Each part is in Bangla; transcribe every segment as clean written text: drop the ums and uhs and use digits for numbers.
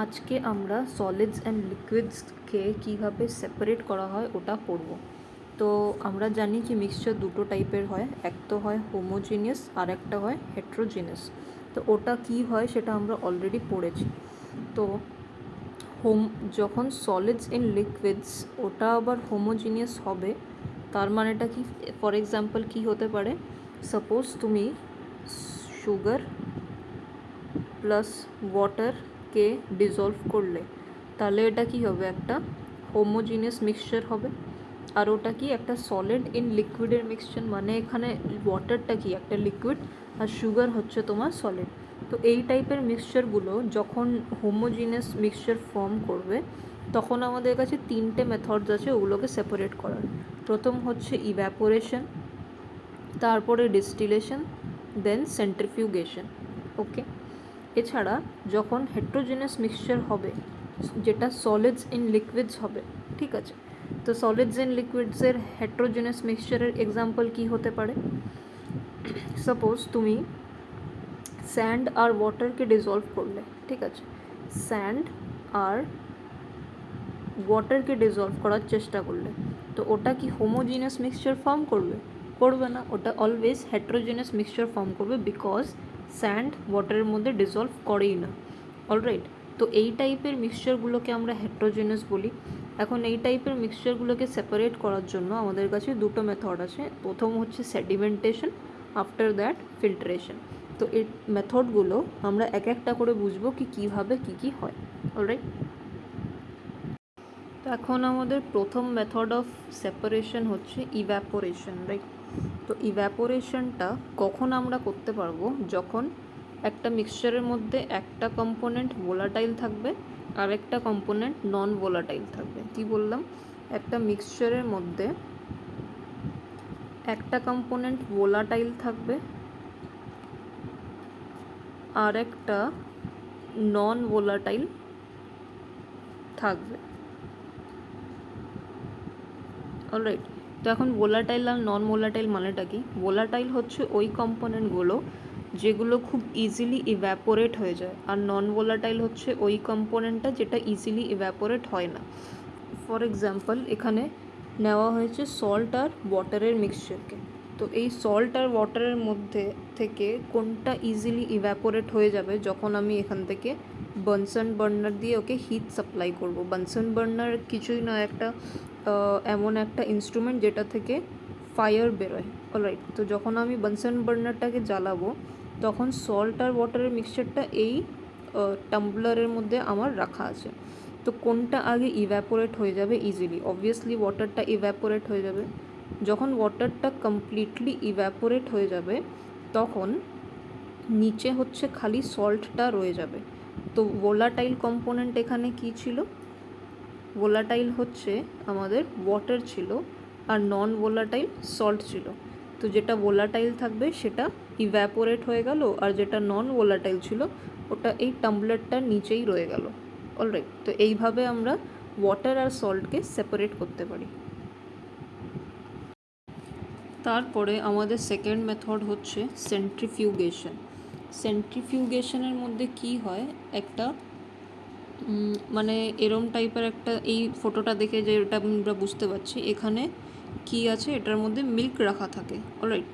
আজকে আমরা সলিডস অ্যান্ড লিকুইডসকে কীভাবে সেপারেট করা হয় ওটা পড়ব। তো আমরা জানি কি মিক্সচার দুটো টাইপের হয়, এক তো হয় হোমোজিনিয়াস আর একটা হয় হেট্রোজিনিয়াস। তো ওটা কি হয় সেটা আমরা অলরেডি পড়েছি। তো যখন সলিডস ইন লিকুইডস ওটা আবার হোমোজিনিয়াস হবে, তার মানেটা কি? ফর এক্সাম্পল কি হতে পারে, সাপোজ তুমি সুগার প্লাস ওয়াটারকে ডিজলভ করলে, তাহলে এটা কি হবে? একটা হোমোজিনিয়াস মিক্সচার হবে। আর ওটা কি? একটা সলিড ইন লিকুইডের মিক্সচার। মানে এখানে ওয়াটারটা কি? একটা লিকুইড, আর সুগার হচ্ছে তোমার সলিড। তো এই টাইপের মিক্সচারগুলো যখন হোমোজিনিয়াস মিক্সচার ফর্ম করবে, তখন আমাদের কাছে তিনটে মেথডস আছে ওগুলোকে সেপারেট করার। প্রথম হচ্ছে ইভ্যাপোরেশন, তারপরে ডিস্টিলেশন, দেন সেন্ট্রিফিউগেশন। ওকে, এছাড়া যখন হেট্রোজেনাস মিক্সচার হবে, যেটা সলিডস ইন লিকুইডস হবে, ঠিক আছে? তো সলিডস ইন লিকুইডসের হেট্রোজেনাস মিক্সচারের এক্সাম্পল কি হতে পারে? সাপোজ তুমি স্যান্ড আর ওয়াটারকে ডিজলভ করলে, ঠিক আছে? স্যান্ড আর ওয়াটারকে ডিজলভ করার চেষ্টা করলে, তো ওটা কি হোমোজিনিয়াস মিক্সচার ফর্ম করবে? করবে না, ওটা অলওয়েজ হেট্রোজেনাস মিক্সচার ফর্ম করবে, বিকজ স্যান্ড ওয়াটারের মধ্যে ডিজলভ করেই না। অলরাইট, তো এই টাইপের মিক্সচারগুলোকে আমরা হেট্রোজেনাস বলি। এখন এই টাইপের মিক্সচারগুলোকে সেপারেট করার জন্য আমাদের কাছে দুটো মেথড আছে। প্রথম হচ্ছে সেডিমেন্টেশন, আফটার দ্যাট ফিল্ট্রেশন। তো এই মেথডগুলো আমরা এক একটা করে বুঝবো কি কীভাবে কী হয়। অলরাইট, তো এখন আমাদের প্রথম মেথড অফ সেপারেশন হচ্ছে ইভ্যাপোরেশন, রাইট? তো ইভ্যাপোরেশনটা কখন আমরা করতে পারবো? যখন একটা মিক্সচারের মধ্যে একটা কম্পোনেন্ট ভোলাটাইল থাকবে আর একটা কম্পোনেন্ট নন ভোলাটাইল থাকবে। কি বললাম? একটা মিক্সচারের মধ্যে একটা কম্পোনেন্ট ভোলাটাইল থাকবে আর একটা নন ভোলাটাইল থাকবে। অলরাইট, তো এখন ভোলাটাইল আর নন ভোলাটাইল মানেটা কি? ভোলাটাইল হচ্ছে ওই কম্পোনেন্টগুলো যেগুলো খুব ইজিলি ইভ্যাপোরেট হয়ে যায়, আর নন ভোলাটাইল হচ্ছে ওই কম্পোনেন্টটা যেটা ইজিলি ইভ্যাপোরেট হয় না। ফর এক্সাম্পল এখানে নেওয়া হয়েছে সল্ট আর ওয়াটারের মিক্সচারকে। তো এই সল্ট আর ওয়াটারের মধ্যে থেকে কোনটা ইজিলি ইভ্যাপোরেট হয়ে যাবে যখন আমি এখান থেকে বানসন বার্নার দিয়ে ওকে হিট সাপ্লাই করব। বানসন বার্নার কিছুই না, একটা এমন একটা ইনস্ট্রুমেন্ট যেটা থেকে ফায়ার বেরোয়। অলরাইট, তো যখন আমি বানসন বার্নারটাকে জ্বালাবো, তখন সল্ট আর ওয়াটারের মিক্সচারটা এই টাম্বলারের মধ্যে আমার রাখা আছে। তো কোনটা আগে ইভ্যাপোরেট হয়ে যাবে ইজিলি? অবভিয়াসলি ওয়াটারটা ইভ্যাপোরেট হয়ে যাবে। যখন ওয়াটারটা কমপ্লিটলি ইভ্যাপোরেট হয়ে যাবে, তখন নিচে হচ্ছে খালি সল্টটা রয়ে যাবে। তো ভোলাটাইল কম্পোনেন্ট এখানে কি ছিল? ভোলাটাইল হচ্ছে আমাদের ওয়াটার ছিল, আর নন ভোলাটাইল সল্ট ছিল। তো যেটা ভোলাটাইল থাকবে সেটা ইভ্যাপোরেট হয়ে গেল, আর যেটা নন ভোলাটাইল ছিল ওটা এই টাম্বলারটার নিচেই রয়ে গেল। অলরাইট, তো এইভাবে আমরা ওয়াটার আর সল্টকে সেপারেট করতে পারি। তারপরে আমাদের সেকেন্ড মেথড হচ্ছে সেন্ট্রিফিউগেশন। সেন্ট্রিফিউগেশনের মধ্যে কি হয়, একটা মানে এরম টাইপের একটা, এই ফটোটা দেখে যে এটা আমরা বুঝতে পারছি এখানে কি আছে, এটার মধ্যে মিল্ক রাখা থাকে। অলরাইট,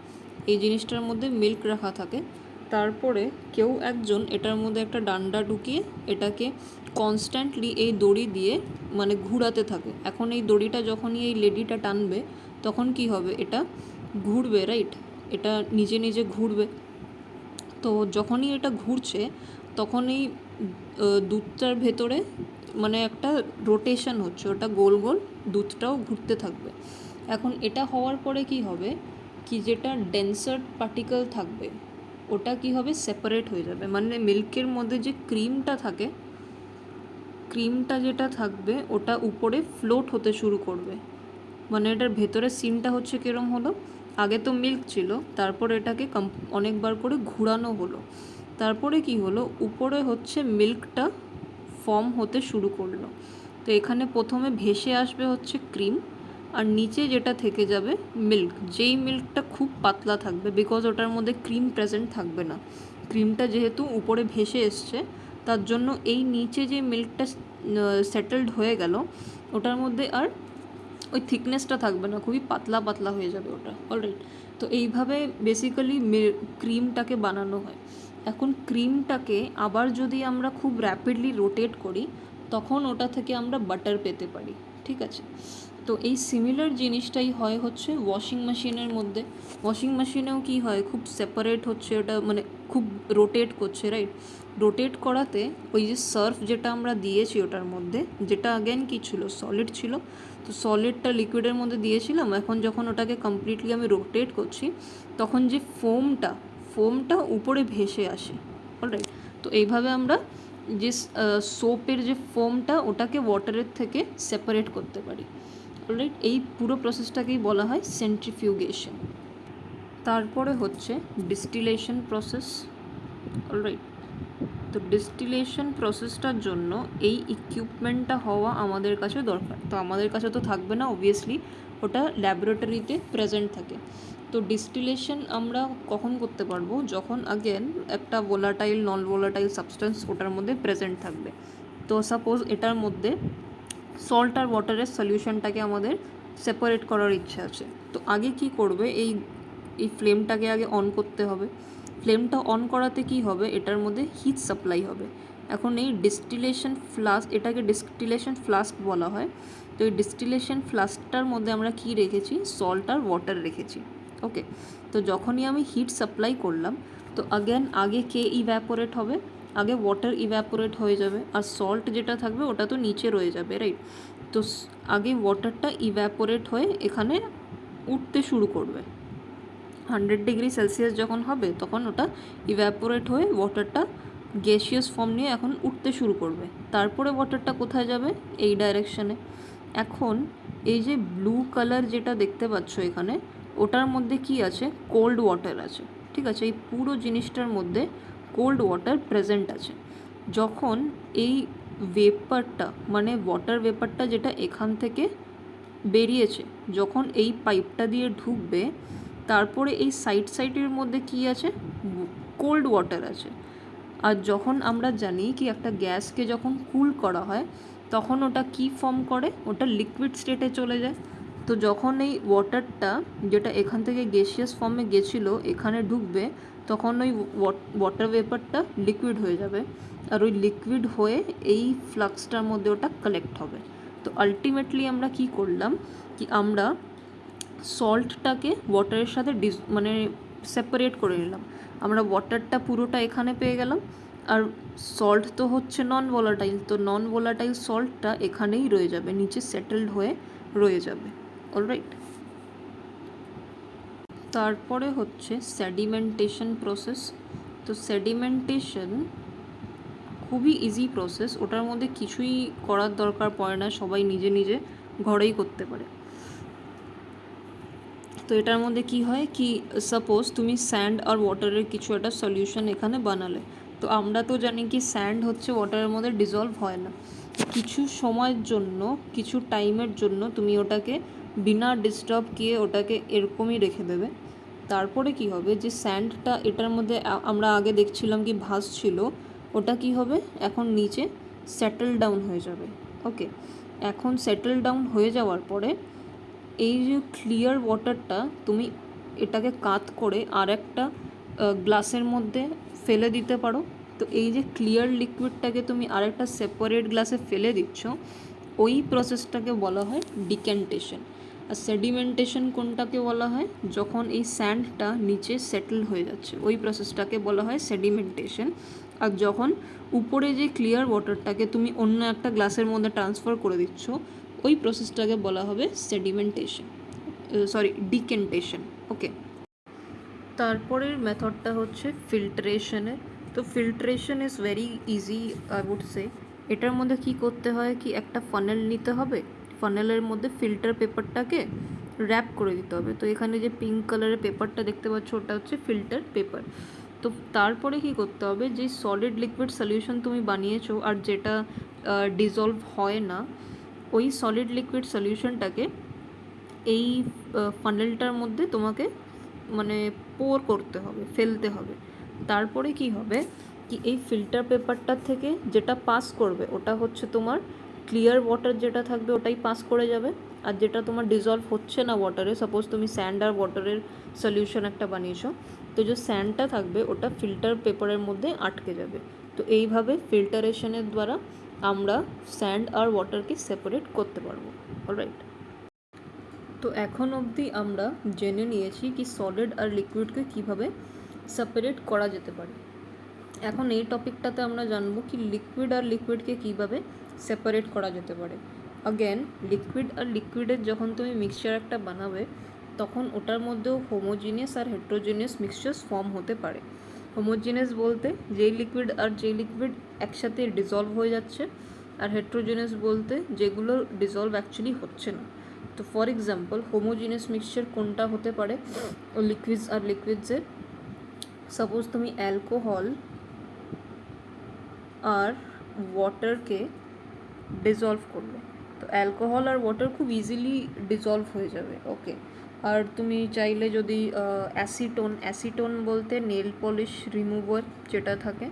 এই জিনিসটার মধ্যে মিল্ক রাখা থাকে। তারপরে কেউ একজন এটার মধ্যে একটা ডান্ডা ঢুকিয়ে এটাকে কনস্ট্যান্টলি এই দড়ি দিয়ে মানে ঘুরাতে থাকে। এখন এই দড়িটা যখনই এই লেডিটা টানবে, তখন কি হবে? এটা ঘুরবে, রাইট? এটা নিজে নিজে ঘুরবে। তো যখনই এটা ঘুরছে, তখন এই দুধটার ভেতরে মানে একটা রোটেশন হচ্ছে, ওটা গোল গোল দুধটাও ঘুরতে থাকবে। এখন এটা হওয়ার পরে কি হবে, কি যেটা ডেন্সার পার্টিকেল থাকবে ওটা কি হবে? সেপারেট হয়ে যাবে। মানে মিল্কের মধ্যে যে ক্রিমটা থাকে, ক্রিমটা যেটা থাকবে ওটা উপরে ফ্লোট হতে শুরু করবে। মানে এটার ভেতরে সিনটা হচ্ছে কীরকম হলো, আগে তো মিল্ক ছিল, তারপর এটাকে অনেকবার করে ঘুরানো হলো, তারপরে কি হলো, উপরে হচ্ছে মিল্কটা ফর্ম হতে শুরু করলো। তো এখানে প্রথমে ভেসে আসবে হচ্ছে ক্রিম, আর নিচে যেটা থেকে যাবে মিল্ক, যেই মিল্কটা খুব পাতলা থাকবে, বিকজ ওটার মধ্যে ক্রিম প্রেজেন্ট থাকবে না। ক্রিমটা যেহেতু উপরে ভেসে এসছে, তার জন্য এই নিচে যে মিল্কটা সেটেলড হয়ে গেল ওটার মধ্যে আর ওই থিকনেসটা থাকবে না, খুবই পাতলা পাতলা হয়ে যাবে ওটা। অলরাইট, তো এইভাবে বেসিক্যালি ক্রিমটাকে বানানো হয়। এখন ক্রিমটাকে আবার যদি আমরা খুব র্যাপিডলি রোটেট করি তখন ওটা থেকে আমরা বাটার পেতে পারি, ঠিক আছে। তো এই সিমিলার জিনিসটাই হয় হচ্ছে ওয়াশিং মেশিনের মধ্যে। ওয়াশিং মেশিনেও কি হয়, খুব সেপারেট হচ্ছে ওটা, মানে খুব রোটেট করছে, রাইট। রোটেট করাতে ওই যে সার্ফ যেটা আমরা দিয়েছি ওটার মধ্যে, যেটা আগেন কি ছিল, সলিড ছিল, তো সলিডটা লিকুইডের মধ্যে দিয়েছিলাম, এখন যখন ওটাকে কমপ্লিটলি আমি রোটেট করছি তখন যে ফোমটা উপরে ভেসে আসে। অলরাইট, তো এইভাবে আমরা যে সোপের যে ফোমটা ওটাকে ওয়াটারের থেকে সেপারেট করতে পারি। অলরাইট, এই পুরো প্রসেসটাকেই বলা হয় সেন্ট্রিফিউগেশন। তারপরে হচ্ছে ডিস্টিলেশন প্রসেস। অলরাইট, তো ডিস্টিলেশন প্রসেসটার জন্য এই ইকুইপমেন্টটা হওয়া আমাদের কাছে দরকার। তো আমাদের কাছে তো থাকবে না অবভিয়াসলি, ওটা ল্যাবরেটরিতে প্রেজেন্ট থাকে। তো ডিস্টিলেশন আমরা কখন করতে পারবো, যখন আগেন একটা ভোলাটাইল নন ভোলাটাইল সাবস্টেন্স ওটার মধ্যে প্রেজেন্ট থাকবে। তো সাপোজ এটার মধ্যে সল্ট আর ওয়াটারের সলিউশনটাকে আমাদের সেপারেট করার ইচ্ছা আছে। তো আগে কি করবে, এই ফ্লেমটাকে আগে অন করতে হবে। ফ্লেমটা অন করাতে কি হবে, এটার মধ্যে হিট সাপ্লাই হবে। এখন এই ডিস্টিলেশন ফ্লাস্ক, এটাকে ডিস্টিলেশন ফ্লাস্ক বলা হয়। তো এই ডিস্টিলেশন ফ্লাস্কটার মধ্যে আমরা কি রেখেছি, সল্ট আর ওয়াটার রেখেছি। ওকে, তো যখনই আমি হিট সাপ্লাই করলাম তো আগে কে ইভ্যাপোরেট হবে, আগে ওয়াটার ইভ্যাপোরেট হয়ে যাবে, আর সল্ট যেটা থাকবে ওটা তো নিচে রয়ে যাবে, রাইট। তো আগে ওয়াটারটা ইভ্যাপোরেট হয়ে এখানে উঠতে শুরু করবে। 100 ডিগ্রি সেলসিয়াস যখন হবে তখন ওটা ইভ্যাপোরেট হয়ে ওয়াটারটা গ্যাসিয়াস ফর্ম নিয়ে এখন উঠতে শুরু করবে। তারপরে ওয়াটারটা কোথায় যাবে, এই ডাইরেকশানে। এখন এই যে ব্লু কালার যেটা দেখতে পাচ্ছ এখানে, ওটার মধ্যে কি আছে, কোল্ড ওয়াটার আছে, ঠিক আছে। এই পুরো জিনিসটার মধ্যে কোল্ড ওয়াটার প্রেজেন্ট আছে। যখন এই ভেপারটা, মানে ওয়াটার ভেপারটা যেটা এখান থেকে বেরিয়েছে, যখন এই পাইপটা দিয়ে ঢুকবে, তারপরে এই সাইডের মধ্যে কি আছে, কোল্ড ওয়াটার আছে। আর যখন আমরা জানি কি একটা গ্যাসকে যখন কুল করা হয় তখন ওটা কি ফর্ম করে, ওটা লিকুইড স্টেটে চলে যায়। তো যখন এই ওয়াটারটা যেটা এখান থেকে গ্যাসিয়াস ফর্মে গেছিলো এখানে ঢুকবে, তখন ওই ওয়াটার ভেপারটা লিকুইড হয়ে যাবে, আর ওই লিকুইড হয়ে এই ফ্লাক্সটার মধ্যে ওটা কালেক্ট হবে। তো আলটিমেটলি আমরা কি করলাম, কি আমরা সল্টটাকে ওয়াটারের সাথে মানে সেপারেট করে নিলাম। আমরা ওয়াটারটা পুরোটা এখানে পেয়ে গেলাম, আর সল্ট তো হচ্ছে নন ভোলাটাইল, তো নন ভোলাটাইল সল্টটা এখানেই রয়ে যাবে, নিচে সেটেলড হয়ে রয়ে যাবে। অলরাইট, তারপরে হচ্ছে সেডিমেন্টেশন প্রসেস। তো সেডিমেন্টেশন খুবই ইজি প্রসেস, ওটার মধ্যে কিছুই করার দরকার পড়ে না, সবাই নিজে নিজে ঘরেই করতে পারে। তো এটার মধ্যে কি হয় কি, সাপোজ তুমি স্যান্ড আর ওয়াটারের কিছু একটা সলিউশন এখানে বানালে, তো আমরা তো জানি কি স্যান্ড হচ্ছে ওয়াটারের মধ্যে ডিজলভ হয় না। কিছু সময়ের জন্য, কিছু টাইমের জন্য তুমি ওটাকে বিনা ডিস্টার্ব কিয়ে ওটাকে এরকমই রেখে দেবে। তারপরে কি হবে, যে স্যান্ডটা এটার মধ্যে আমরা আগে দেখছিলাম কি ভাসছিল, ওটা কি হবে, এখন নিচে সেটেল ডাউন হয়ে যাবে। ওকে, এখন সেটেল ডাউন হয়ে যাওয়ার পরে এই যে ক্লিয়ার ওয়াটারটা তুমি এটাকে কাত করে আর একটা গ্লাসের মধ্যে ফেলে দিতে পারো। তো এই যে ক্লিয়ার লিকুইডটাকে তুমি আরেকটা সেপারেট গ্লাসে ফেলে দিচ্ছ, ওই প্রসেসটাকে বলা হয় ডিক্যান্টেশন। আর সেডিমেন্টেশন কোনটাকে বলা হয়, যখন এই স্যান্ডটা নিচে সেটেল হয়ে যাচ্ছে ওই প্রসেসটাকে বলা হয় সেডিমেন্টেশন। আর যখন উপরে যে ক্লিয়ার ওয়াটারটাকে তুমি অন্য একটা গ্লাসের মধ্যে ট্রান্সফার করে দিচ্ছ, ওই প্রসেসটাকে বলা হবে সেডিমেন্টেশন, ডিক্যান্টেশন। ওকে, তারপরের মেথডটা হচ্ছে ফিল্ট্রেশনের। তো filtration is very easy, I would say. এটার মধ্যে কি করতে হয় কি, একটা ফানেল নিতে হবে, ফানেলের মধ্যে ফিল্টার পেপারটাকে র্যাপ করে দিতে হবে। তো এখানে যে পিঙ্ক কালারের পেপারটা দেখতে পাচ্ছ ওটা হচ্ছে ফিল্টার পেপার। তো তারপরে কি করতে হবে, যে সলিড লিকুইড সলিউশন তুমি বানিয়েছো আর যেটা ডিজলভ হয় না, ওই সলিড লিকুইড সলিউশনটাকে এই ফানেলটার মধ্যে তোমাকে মানে পোর করতে হবে, ফেলতে হবে। তারপরে কি হবে, কি এই ফিল্টার পেপারটার থেকে যেটা পাস করবে ওটা হচ্ছে তোমার ক্লিয়ার ওয়াটার, যেটা থাকবে ওটাই পাস করে যাবে। আর যেটা তোমার ডিজলভ হচ্ছে না ওয়াটারে, সাপোজ তুমি স্যান্ড আর ওয়াটারের সলিউশন একটা বানিয়েছো, তো যে স্যান্ডটা থাকবে ওটা ফিল্টার পেপারের মধ্যে আটকে যাবে। তো এইভাবে ফিল্টারেশনের দ্বারা আমরা স্যান্ড আর ওয়াটারকে সেপারেট করতে পারবো। অলরাইট, তো এখন অবধি আমরা জেনে নিয়েছি কি সলিড আর লিকুইডকে কিভাবে সেপারেট করা যেতে পারে। এখন এই টপিকটাতে আমরা জানবো কি লিকুইড আর লিকুইডকে কিভাবে সেপারেট করা যেতে পারে। অ্যাগেন, লিকুইড আর লিকুইডের যখন তুমি মিক্সচার একটা বানাবে তখন ওটার মধ্যেও হোমোজিনিয়াস আর হেট্রোজিনিয়াস মিক্সচার্স ফর্ম হতে পারে। হোমোজিনিয়াস বলতে যেই লিকুইড আর যেই লিকুইড একসাথে ডিজলভ হয়ে যাচ্ছে, আর হেট্রোজিনিয়াস বলতে যেগুলো ডিজলভ অ্যাকচুয়ালি হচ্ছে না। তো ফর এক্সাম্পল, হোমোজিনিয়াস মিক্সচার কোনটা হতে পারে লিকুইডস আর লিকুইডসের? সাপোজ তুমি অ্যালকোহল আর ওয়াটারকে ডিজলভ করলে, তো অ্যালকোহল আর ওয়াটার খুব ইজিলি ডিজলভ হয়ে যাবে। ওকে, আর তুমি চাইলে যদি অ্যাসিটোন বলতে নেল পলিশ রিমুভার যেটা থাকে,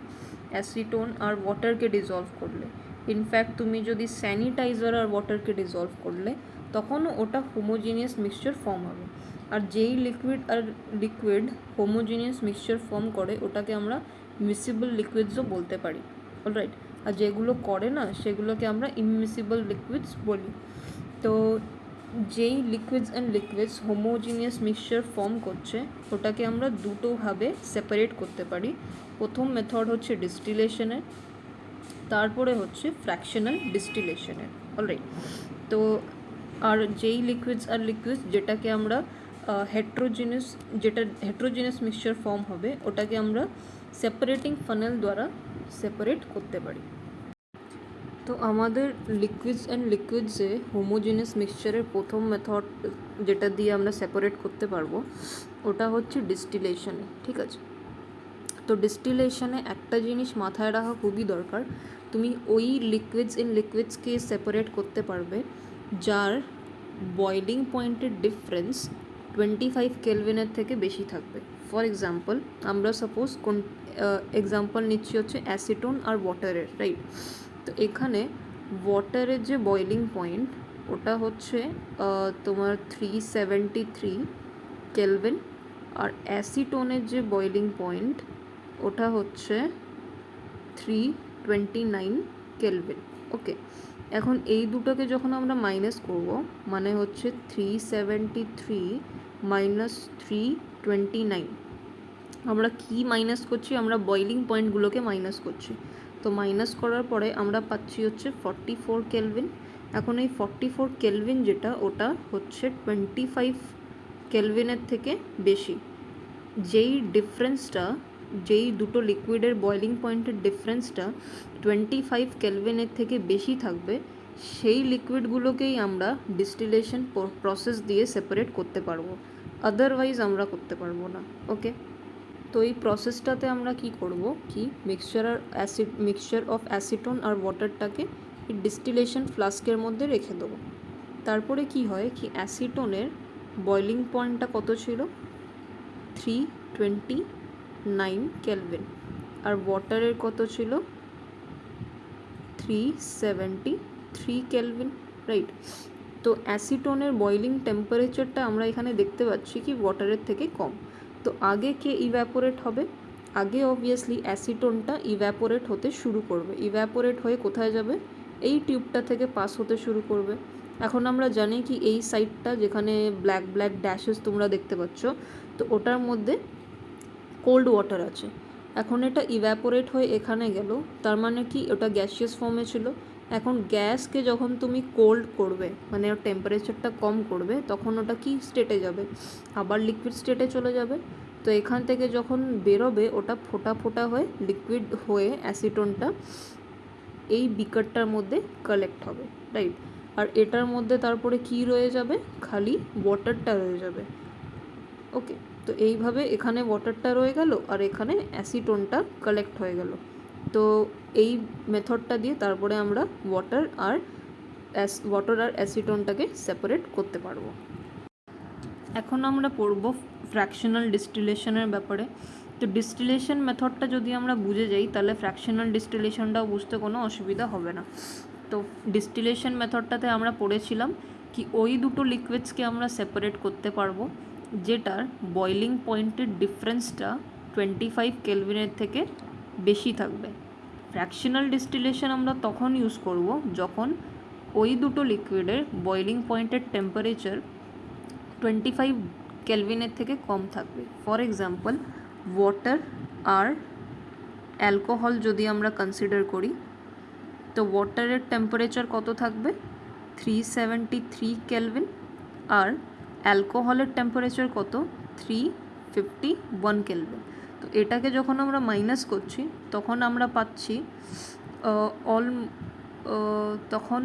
অ্যাসিটোন আর ওয়াটারকে ডিজলভ করলে, ইনফ্যাক্ট তুমি যদি স্যানিটাইজার আর ওয়াটারকে ডিজলভ করলে তখনও ওটা হোমোজিনিয়াস মিক্সচার ফর্ম হবে। আর যেই লিকুইড আর লিকুইড হোমোজিনিয়াস মিক্সচার ফর্ম করে ওটাকে আমরা মিসিবল লিকুইডসও বলতে পারি। অলরাইট, আর যেগুলো করে না সেগুলোকে আমরা ইমমিসিবল লিকুইডস বলি। তো যেই liquids and liquids homogeneous mixture form করছে ওটাকে আমরা দুটোভাবে সেপারেট করতে পারি। প্রথম মেথড হচ্ছে ডিস্টিলেশনের, তারপরে হচ্ছে ফ্র্যাকশনাল ডিস্টিলেশনের। অলরাইট, তো আর যেই লিকুইডস আর লিকুইডস যেটাকে আমরা হেট্রোজিনিয়াস মিক্সচার ফর্ম হবে ওটাকে আমরা সেপারেটিং ফানেল দ্বারা সেপারেট করতে পারি। তো আমাদের লিকুইডস অ্যান্ড লিকুইডসে হোমোজিনিয়াস মিক্সচারের প্রথম মেথড যেটা দিয়ে আমরা সেপারেট করতে পারবো ওটা হচ্ছে ডিস্টিলেশনে। ঠিক আছে, তো ডিস্টিলেশনে একটা জিনিস মাথায় রাখা খুবই দরকার, তুমি ওই লিকুইডস অ্যান্ড লিকুইডসকে সেপারেট করতে পারবে যার বয়েলিং পয়েন্টের ডিফারেন্স 25 কেলভিনের থেকে বেশি থাকবে। ফর এক্সাম্পল, আমরা সাপোজ কোন এক্সাম্পল নিচ্ছি হচ্ছে অ্যাসিটোন আর ওয়াটারের, রাইট? তো এখানে ওয়াটারের যে বয়েলিং পয়েন্ট ওটা হচ্ছে তোমার 373 কেলভিন, আর অ্যাসিটোনের যে বয়েলিং পয়েন্ট ওটা হচ্ছে 329 কেলভিন। ওকে, এখন এই দুটোকে যখন আমরা মাইনাস করব, মানে হচ্ছে 373 মাইনাস 329, আমরা কি মাইনাস করছি? আমরা বয়েলিং পয়েন্টগুলোকে মাইনাস করছি। তো মাইনাস করার পরে আমরা পাচ্ছি হচ্ছে 44 কেলভিন। এখন এই 44 কেলভিন যেটা ওটা হচ্ছে 25 কেলভিনের থেকে বেশি। যেই ডিফারেন্সটা, যেই দুটো লিকুইডের বয়েলিং পয়েন্টের ডিফারেন্সটা 25 কেলভিনের থেকে বেশি থাকবে সেই লিকুইডগুলোকেই আমরা ডিস্টিলেশন প্রসেস দিয়ে সেপারেট করতে পারবো, আদারওয়াইজ আমরা করতে পারবো না। ওকে, তো এই প্রসেসটাতে আমরা কি করব কি মিক্সচার অফ অ্যাসিটোন আর ওয়াটারটাকে এই ডিস্টিলেশন ফ্লাস্কের মধ্যে রেখে দেবো। তারপরে কি হয় কি অ্যাসিটোনের বয়েলিং পয়েন্টটা কত ছিল? 329 কেলভিন, আর ওয়াটারের কত ছিল? 373 কেলভিন, রাইট? তো অ্যাসিটোনের বয়েলিং টেম্পারেচারটা আমরা এখানে দেখতে পাচ্ছি কি ওয়াটারের থেকে কম। তো আগে কে ইভ্যাপোরেট হবে? আগে অবভিয়াসলি অ্যাসিটোনটা ইভ্যাপোরেট হতে শুরু করবে। ইভ্যাপোরেট হয়ে কোথায় যাবে? এই টিউবটা থেকে পাস হতে শুরু করবে। এখন আমরা জানি কি এই সাইডটা যেখানে ব্ল্যাক ব্ল্যাক ড্যাশেস তোমরা দেখতে পাচ্ছ, তো ওটার মধ্যে কোল্ড ওয়াটার আছে। এখন এটা ইভ্যাপোরেট হয়ে এখানে গেল, তার মানে কি ওটা গ্যাসিয়াস ফর্মে ছিল। এখন গ্যাসকে যখন তুমি কোল্ড করবে, মানে ওর টেম্পারেচারটা কম করবে, তখন ওটা কি স্টেটে যাবে? আবার লিকুইড স্টেটে চলে যাবে। তো এখান থেকে যখন বেরোবে ওটা ফোটা ফোটা হয়ে লিকুইড হয়ে অ্যাসিটোনটা এই বিকারটার মধ্যে কালেক্ট হবে, রাইট? আর এটার মধ্যে তারপরে কি রয়ে যাবে? খালি ওয়াটারটা রয়ে যাবে। ওকে, তো এইভাবে এখানে ওয়াটারটা রয়ে গেল আর এখানে অ্যাসিটোনটা কালেক্ট হয়ে গেল। তো এই মেথডটা দিয়ে তারপরে আমরা ওয়াটার আর অ্যাসিটোনটাকে সেপারেট করতে পারবো। এখন আমরা পড়ব ফ্র্যাকশনাল ডিস্টিলেশনের ব্যাপারে। তো ডিস্টিলেশন মেথডটা যদি আমরা বুঝে যাই তাহলে ফ্র্যাকশনাল ডিস্টিলেশনটাও বুঝতে কোনো অসুবিধা হবে না। তো ডিস্টিলেশন মেথডটাতে আমরা পড়েছিলাম কি ওই দুটো লিকুইডসকে আমরা সেপারেট করতে পারবো যেটার বয়লিং পয়েন্টের ডিফারেন্সটা 25 কেলভিনের থেকে বেশি থাকবে। ফ্র্যাকশনাল ডিস্টিলেশন আমরা তখন ইউজ করব যখন ওই দুটো লিকুইডের বয়লিং পয়েন্টের টেম্পারেচার 25 কেলভিনের থেকে কম থাকবে। ফর এক্সাম্পল ওয়াটার আর অ্যালকোহল যদি আমরা কনসিডার করি, তো ওয়াটারের টেম্পারেচার কত থাকবে 373 কেলভিন, আর অ্যালকোহলের টেম্পারেচার কত 351 কেলভিন। তো এটাকে যখন আমরা মাইনাস করছি তখন আমরা পাচ্ছি তখন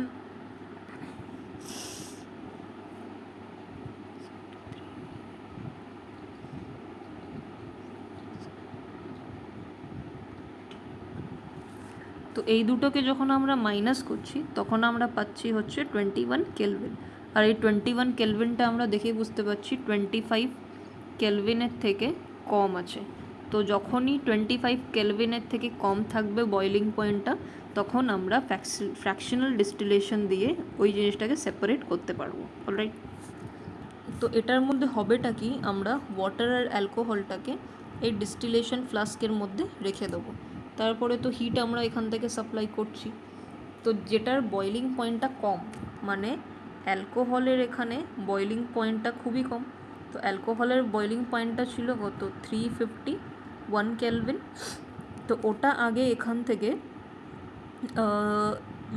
তো এই দুটোকে যখন আমরা মাইনাস করছি তখন আমরা পাচ্ছি হচ্ছে 21 কেলভিন। আর এই 21 কেলভিনটা আমরা দেখেই বুঝতে পারছি 25 কেলভিনের থেকে কম আছে। তো যখনই 25 কেলভিনের থেকে কম থাকবে বয়লিং পয়েন্টটা তখন আমরা ফ্র্যাকশনাল ডিস্টিলেশন দিয়ে ওই জিনিসটাকে সেপারেট করতে পারবো। অলরাইট, তো এটার মধ্যে হবেটা কি, আমরা ওয়াটার আর অ্যালকোহলটাকে এই ডিস্টিলেশন ফ্লাস্কের মধ্যে রেখে দেবো। তারপরে তো হিট আমরা এখান থেকে সাপ্লাই করছি, তো যেটার বয়লিং পয়েন্টটা কম, মানে অ্যালকোহলের এখানে বয়লিং পয়েন্টটা খুবই কম। তো অ্যালকোহলের বয়লিং পয়েন্টটা ছিল কত 351 কেলভিন। তো ওটা আগে এখান থেকে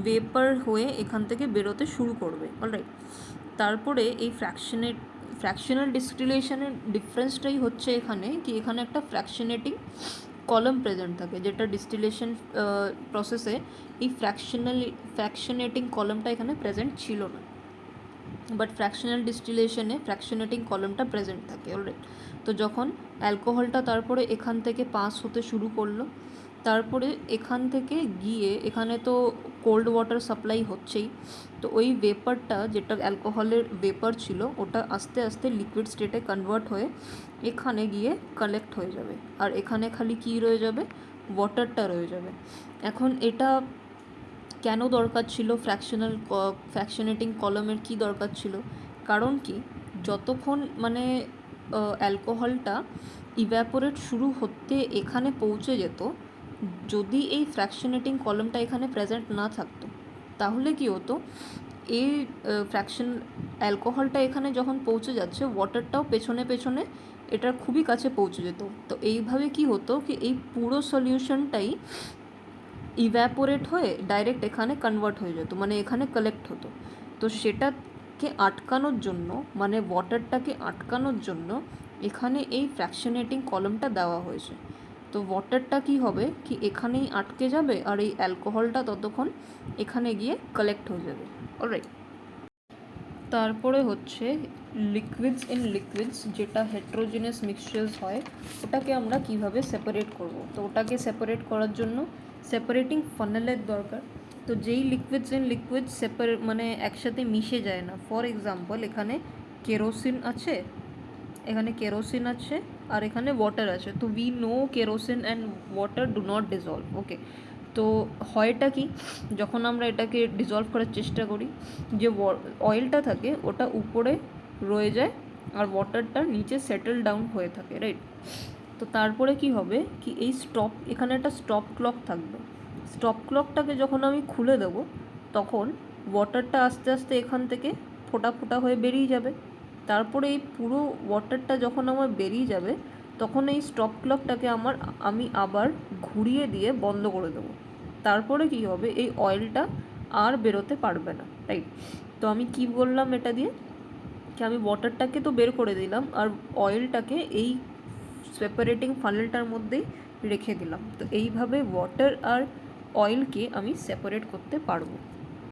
ভেপার হয়ে এখান থেকে বেরোতে শুরু করবে। অলরাইট, তারপরে এই ফ্র্যাকশনাল ডিস্টিলেশনের ডিফারেন্সটাই হচ্ছে এখানে কি এখানে একটা ফ্র্যাকশনেটিং কলাম প্রেজেন্ট থাকে, যেটা ডিস্টিলেশন প্রসেসে এই ফ্র্যাকশনেটিং কলামটা এখানে প্রেজেন্ট ছিল না, বাট ফ্র্যাকশনাল ডিস্টিলেশনে ফ্র্যাকশনেটিং কলামটা প্রেজেন্ট থাকে। অলরাইট, তো যখন অ্যালকোহলটা তারপরে এখান থেকে পাস হতে শুরু করলো, তারপরে এখান থেকে গিয়ে এখানে তো কোল্ড ওয়াটার সাপ্লাই হচ্ছেই, তো ওই ভেপারটা যেটা অ্যালকোহলের ভেপার ছিল ওটা আস্তে আস্তে লিকুইড স্টেটে কনভার্ট হয়ে এখানে গিয়ে কালেক্ট হয়ে যাবে, আর এখানে খালি কী রয়ে যাবে, ওয়াটারটা রয়ে যাবে। এখন এটা কেন দরকার ছিল ফ্র্যাকশনেটিং কলামের, কি দরকার ছিল? কারণ কি যতক্ষণ মানে অ্যালকোহলটা ইভ্যাপোরেট শুরু হতে এখানে পৌঁছে যেত, যদি এই ফ্র্যাকশনেটিং কলামটা এখানে প্রেজেন্ট না থাকতো তাহলে কি হতো, এই অ্যালকোহলটা এখানে যখন পৌঁছে যাচ্ছে ওয়াটারটাও পেছনে পেছনে এটার খুবই কাছে পৌঁছে যেত। তো এইভাবে কি হতো কি এই পুরো সলিউশনটাই ইভ্যাপোরেট হয়ে ডাইরেক্ট এখানে কনভার্ট হয়ে যেত, মানে এখানে কালেক্ট হতো। তো সেটাকে আটকানোর জন্য, মানে ওয়াটারটাকে আটকানোর জন্য এখানে এই ফ্র্যাকশনেটিং কলামটা দেওয়া হয়েছে। তো ওয়াটারটা কি হবে কি এখানেই আটকে যাবে, আর এই অ্যালকোহলটা ততক্ষণ এখানে গিয়ে কালেক্ট হয়ে যাবে। অলরাইট, তারপরে হচ্ছে লিকুইডস যেটা হেটেরোজেনাস মিক্সচার্স হয় ওটাকে আমরা কিভাবে সেপারেট করব। তো ওটাকে সেপারেট করার জন্য সেপারেটিং ফানেলের দরকার। তো যেই লিকুইডস মানে একসাথে মিশে যায় না, ফর এক্সাম্পল এখানে কেরোসিন আছে আর এখানে ওয়াটার আছে। তো we know kerosene and water do not dissolve. Okay, তো হয়টা কি যখন আমরা এটাকে ডিজলভ করার চেষ্টা করি, যে অয়েলটা থাকে ওটা উপরে রয়ে যায় আর ওয়াটারটা নিচে সেটেল ডাউন হয়ে থাকে। রাইট, তো তারপরে কি হবে কি এই এখানে একটা স্টপ ক্লক থাকবে। স্টপ ক্লকটাকে যখন আমি খুলে দেবো তখন ওয়াটারটা আস্তে আস্তে এখান থেকে ফোঁটা ফোঁটা হয়ে বেরিয়ে যাবে। তারপরে এই পুরো ওয়াটারটা যখন আমার বেরিয়ে যাবে তখন এই স্টপ ক্লকটাকে আমি আবার ঘুরিয়ে দিয়ে বন্ধ করে দেবো। তারপরে কি হবে, এই অয়েলটা আর বেরোতে পারবে না। রাইট, তো আমি কি বললাম এটা দিয়ে, কি আমি ওয়াটারটাকে তো বের করে দিলাম আর অয়েলটাকে এই সেপারেটিং ফানেলটার মধ্যেই রেখে দিলাম। তো এইভাবে ওয়াটার আর অয়েলকে আমি সেপারেট করতে পারবো।